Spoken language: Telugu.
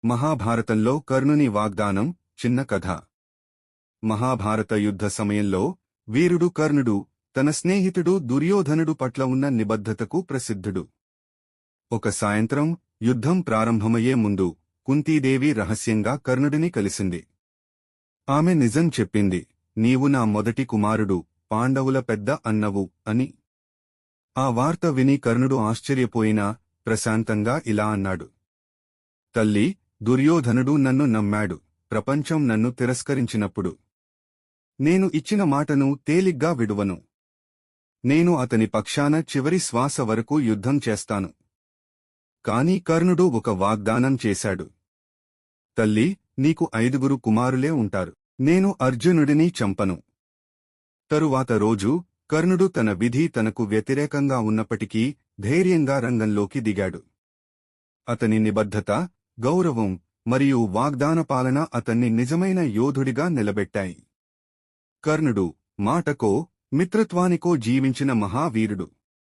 మహాభారతంలో కర్ణుని వాగ్దానం చిన్న కథ. మహాభారత యుద్ధ సమయంలో వీరుడు కర్ణుడు తన స్నేహితుడు దుర్యోధనుడు పట్ల ఉన్న నిబద్ధతకు ప్రసిద్ధుడు. ఒక సాయంత్రం యుద్ధం ప్రారంభమయ్యే ముందు కుంతీదేవి రహస్యంగా కర్ణుడిని కలిసింది. ఆమె నిజం చెప్పింది, నీవు నా మొదటి కుమారుడు, పాండవుల పెద్ద అన్నవు అని. ఆ వార్త విని కర్ణుడు ఆశ్చర్యపోయినా ప్రశాంతంగా ఇలా అన్నాడు, తల్లి, దుర్యోధనుడు నన్ను నమ్మాడు. ప్రపంచం నన్ను తిరస్కరించినప్పుడు నేను ఇచ్చిన మాటను తేలిగ్గా విడువను. నేను అతని పక్షాన చివరి శ్వాస వరకు యుద్ధం చేస్తాను. కాని కర్ణుడు ఒక వాగ్దానం చేశాడు. తల్లి, నీకు 5 కుమారులే ఉంటారు. నేను అర్జునుడిని చంపను. తరువాత రోజు కర్ణుడు తన విధి తనకు వ్యతిరేకంగా ఉన్నప్పటికీ ధైర్యంగా రంగంలోకి దిగాడు. అతని నిబద్ధత, గౌరవం మరియు వాగ్దాన పాలన అతన్ని నిజమైన యోధుడిగా నిలబెట్టాయి. కర్ణుడు మాటకో మిత్రత్వానికో జీవించిన మహావీరుడు.